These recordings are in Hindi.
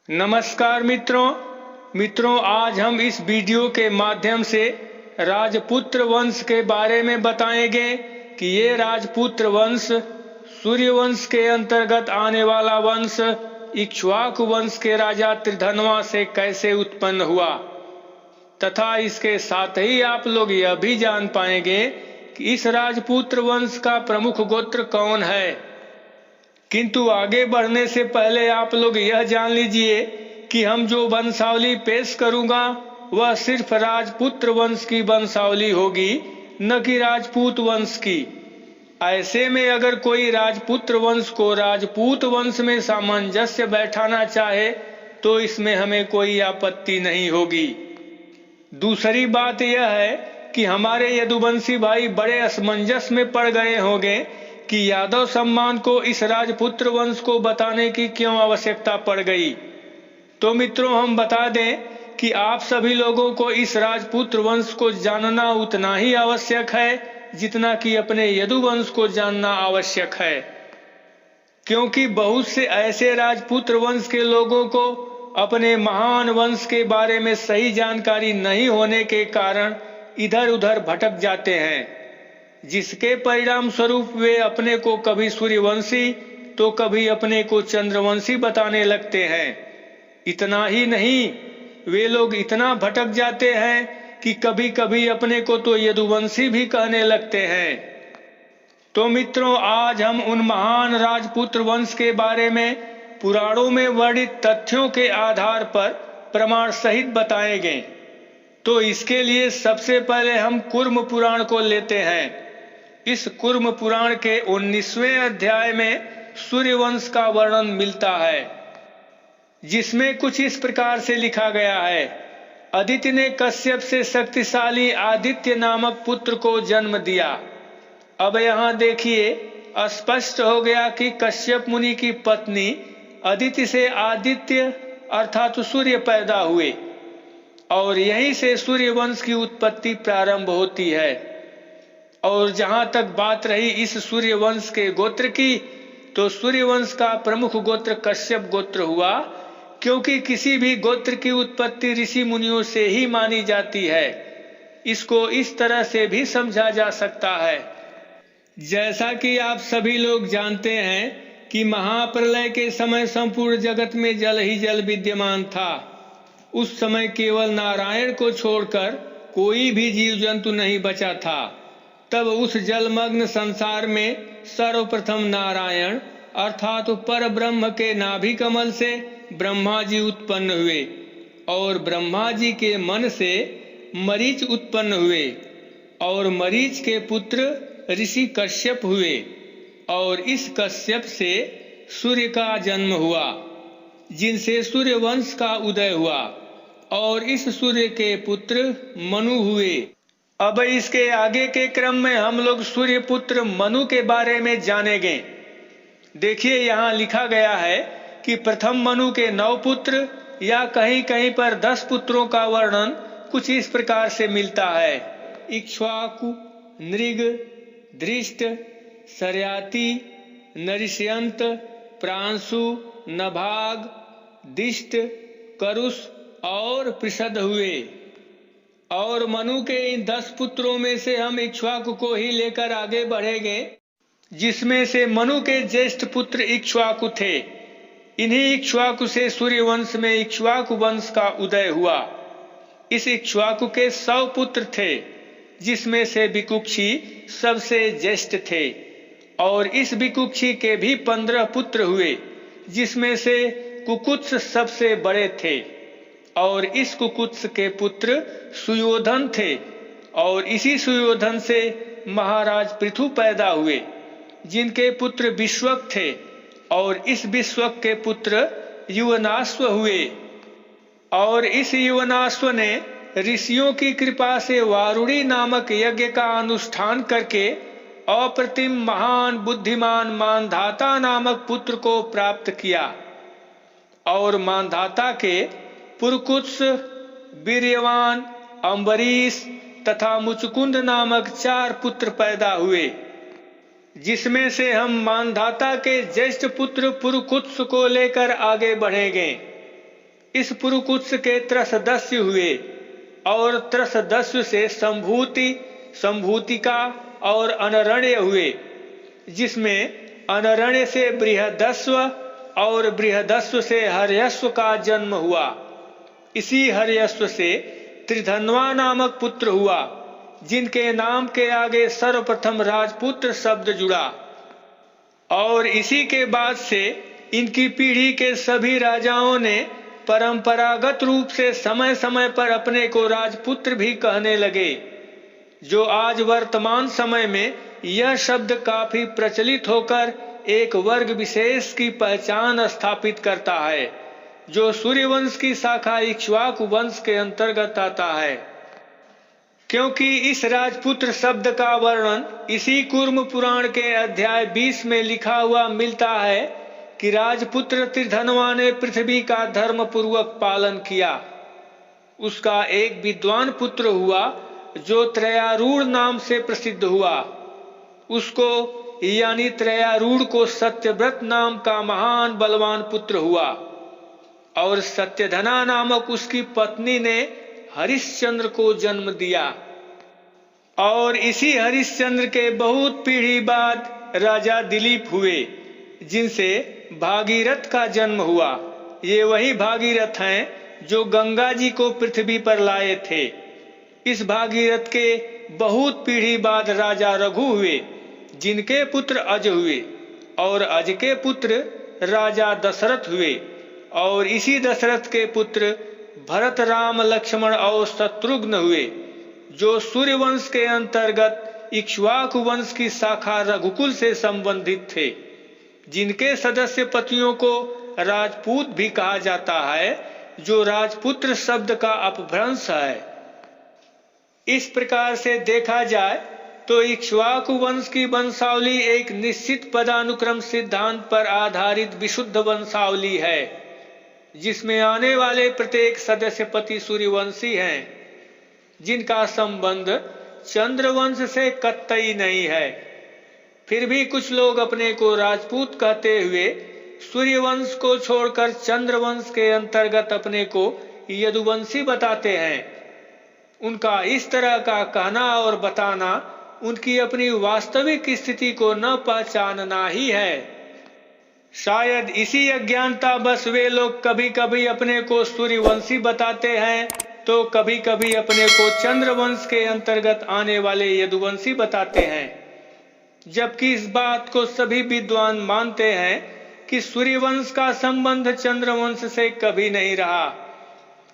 नमस्कार मित्रों, आज हम इस वीडियो के माध्यम से राजपुत्र वंश के बारे में बताएंगे कि ये राजपुत्र वंश सूर्यवंश के अंतर्गत आने वाला वंश इक्ष्वाकु वंश के राजा त्रिधनवा से कैसे उत्पन्न हुआ, तथा इसके साथ ही आप लोग यह भी जान पाएंगे कि इस राजपुत्र वंश का प्रमुख गोत्र कौन है। किंतु आगे बढ़ने से पहले आप लोग यह जान लीजिए कि हम जो वंशावली पेश करूंगा वह सिर्फ राजपुत्र वंश की वंशावली होगी, न कि राजपूत वंश की। ऐसे में अगर कोई राजपुत्र वंश को राजपूत वंश में सामंजस्य बैठाना चाहे तो इसमें हमें कोई आपत्ति नहीं होगी। दूसरी बात यह है कि हमारे यदुवंशी भाई बड़े असमंजस में पड़ गए होंगे कि यादव सम्मान को इस राजपुत्र वंश को बताने की क्यों आवश्यकता पड़ गई। तो मित्रों, हम बता दें कि आप सभी लोगों को इस राजपुत्र वंश को जानना उतना ही आवश्यक है जितना कि अपने यदुवंश को जानना आवश्यक है, क्योंकि बहुत से ऐसे राजपुत्र वंश के लोगों को अपने महान वंश के बारे में सही जानकारी नहीं होने के कारण इधर उधर भटक जाते हैं, जिसके परिणाम स्वरूप वे अपने को कभी सूर्यवंशी तो कभी अपने को चंद्रवंशी बताने लगते हैं। इतना ही नहीं, वे लोग इतना भटक जाते हैं कि कभी कभी अपने को तो यदुवंशी भी कहने लगते हैं। तो मित्रों, आज हम उन महान राजपुत्र वंश के बारे में पुराणों में वर्णित तथ्यों के आधार पर प्रमाण सहित बताएंगे। तो इसके लिए सबसे पहले हम कुर्म पुराण को लेते हैं। इस कुर्म पुराण के 19वें अध्याय में सूर्यवंश का वर्णन मिलता है, जिसमें कुछ इस प्रकार से लिखा गया है। अदिति ने कश्यप से शक्तिशाली आदित्य नामक पुत्र को जन्म दिया। अब यहाँ देखिए, स्पष्ट हो गया कि कश्यप मुनि की पत्नी अदिति से आदित्य अर्थात सूर्य पैदा हुए और यहीं से सूर्यवंश की उत्पत्ति प्रारंभ होती है। और जहां तक बात रही इस सूर्यवंश के गोत्र की, तो सूर्यवंश का प्रमुख गोत्र कश्यप गोत्र हुआ, क्योंकि किसी भी गोत्र की उत्पत्ति ऋषि मुनियों से ही मानी जाती है। इसको इस तरह से भी समझा जा सकता है, जैसा कि आप सभी लोग जानते हैं कि महाप्रलय के समय संपूर्ण जगत में जल ही जल विद्यमान था। उस समय केवल नारायण को छोड़कर कोई भी जीव जंतु नहीं बचा था। तब उस जलमग्न संसार में सर्वप्रथम नारायण अर्थात पर ब्रह्म के नाभि कमल से ब्रह्मा जी उत्पन्न हुए और ब्रह्मा जी के मन से मरीच उत्पन्न हुए और मरीच के पुत्र ऋषि कश्यप हुए और इस कश्यप से सूर्य का जन्म हुआ, जिनसे सूर्यवंश का उदय हुआ और इस सूर्य के पुत्र मनु हुए। अब इसके आगे के क्रम में हम लोग सूर्य पुत्र मनु के बारे में जानेंगे। देखिए, यहाँ लिखा गया है कि प्रथम मनु के 9 पुत्र या कहीं कहीं पर 10 पुत्रों का वर्णन कुछ इस प्रकार से मिलता है। इक्ष्वाकु, नृग, धृष्ट, सर्याति, नरिष्यंत, प्रांशु, नभाग, दिष्ट, करुष और पृषद हुए। और मनु के इन 10 पुत्रों में से हम इक्ष्वाकु को ही लेकर आगे बढ़ेंगे, जिसमें से मनु के ज्येष्ठ पुत्र इक्ष्वाकु थे। इन्हीं इक्ष्वाकु से सूर्यवंश में इक्ष्वाकु वंश का उदय हुआ। इस इक्ष्वाकु के 100 पुत्र थे, जिसमें से विकुक्षी सबसे ज्येष्ठ थे और इस विकुक्षी के भी 15 पुत्र हुए, जिसमें से कुकुत्स सबसे बड़े थे और इस कुकुत्स के पुत्र सुयोधन थे और इसी सुयोधन से महाराज पृथु पैदा हुए, जिनके पुत्र विश्वक थे और इस विश्वक के पुत्र युवनाश्व हुए और इस युवनाश्व ने ऋषियों की कृपा से वारुणी नामक यज्ञ का अनुष्ठान करके अप्रतिम महान बुद्धिमान मानधाता नामक पुत्र को प्राप्त किया और मानधाता के पुरकुत्स, वीर्यवान, अम्बरीश तथा मुचकुंद नामक 4 पुत्र पैदा हुए, जिसमें से हम मानधाता के ज्येष्ठ पुत्र पुरकुत्स को लेकर आगे बढ़ेंगे। इस पुरुकुत्स के त्रसदस्यु हुए और त्रसदस्यु से संभूति, संभूतिका और अनरण्य हुए, जिसमें अनरण्य से बृहदस्व और बृहदस्व से हर्यस्व का जन्म हुआ। इसी हर्यस्व से त्रिधन्वा नामक पुत्र हुआ, जिनके नाम के आगे सर्वप्रथम राजपुत्र शब्द जुड़ा। और इसी के बाद से इनकी पीढ़ी के सभी राजाओं ने परंपरागत रूप से समय समय पर अपने को राजपुत्र भी कहने लगे, जो आज वर्तमान समय में यह शब्द काफी प्रचलित होकर एक वर्ग विशेष की पहचान स्थापित करता है, जो सूर्यवंश की शाखा इक्ष्वाकु वंश के अंतर्गत आता है। क्योंकि इस राजपुत्र शब्द का वर्णन इसी कूर्म पुराण के अध्याय 20 में लिखा हुआ मिलता है कि राजपुत्र त्रिधनवा ने पृथ्वी का धर्म पूर्वक पालन किया। उसका एक विद्वान पुत्र हुआ जो त्रयारूढ़ नाम से प्रसिद्ध हुआ। उसको यानी त्रयारूढ़ को सत्यव्रत नाम का महान बलवान पुत्र हुआ और सत्यधना नामक उसकी पत्नी ने हरिश्चंद्र को जन्म दिया। और इसी हरिश्चंद्र के बहुत पीढ़ी बाद राजा दिलीप हुए, जिनसे भागीरथ का जन्म हुआ। ये वही भागीरथ हैं जो गंगा जी को पृथ्वी पर लाए थे। इस भागीरथ के बहुत पीढ़ी बाद राजा रघु हुए, जिनके पुत्र अज हुए, और अज के पुत्र राजा दशरथ हुए, और इसी दशरथ के पुत्र भरत, राम, लक्ष्मण और शत्रुघ्न हुए, जो सूर्यवंश के अंतर्गत इक्ष्वाकु वंश की शाखा रघुकुल से संबंधित थे, जिनके सदस्य पतियों को राजपूत भी कहा जाता है, जो राजपुत्र शब्द का अपभ्रंश है। इस प्रकार से देखा जाए तो इक्ष्वाकु वंश की वंशावली एक निश्चित पदानुक्रम सिद्धांत पर आधारित विशुद्ध वंशावली है, जिसमें आने वाले प्रत्येक सदस्य पति सूर्यवंशी हैं, जिनका संबंध चंद्रवंश से कतई नहीं है। फिर भी कुछ लोग अपने को राजपूत कहते हुए सूर्यवंश को छोड़कर चंद्रवंश के अंतर्गत अपने को यदुवंशी बताते हैं। उनका इस तरह का कहना और बताना उनकी अपनी वास्तविक स्थिति को न पहचानना ही है। शायद इसी अज्ञानता बस वे लोग कभी कभी अपने को सूर्यवंशी बताते हैं, तो कभी कभी अपने को चंद्रवंश के अंतर्गत आने वाले यदुवंशी बताते हैं, जबकि इस बात को सभी विद्वान मानते हैं कि सूर्यवंश का संबंध चंद्रवंश से कभी नहीं रहा,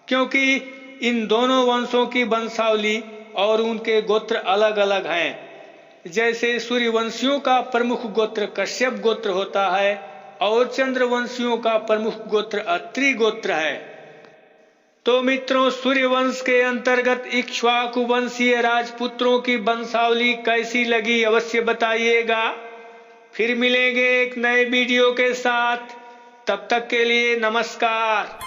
क्योंकि इन दोनों वंशों की वंशावली और उनके गोत्र अलग अलग हैं। जैसे सूर्यवंशियों का प्रमुख गोत्र कश्यप गोत्र होता है और चंद्रवंशियों का प्रमुख गोत्र अत्रि गोत्र है। तो मित्रों, सूर्यवंश के अंतर्गत इक्ष्वाकु वंशीय राजपुत्रों की वंशावली कैसी लगी अवश्य बताइएगा। फिर मिलेंगे एक नए वीडियो के साथ। तब तक के लिए नमस्कार।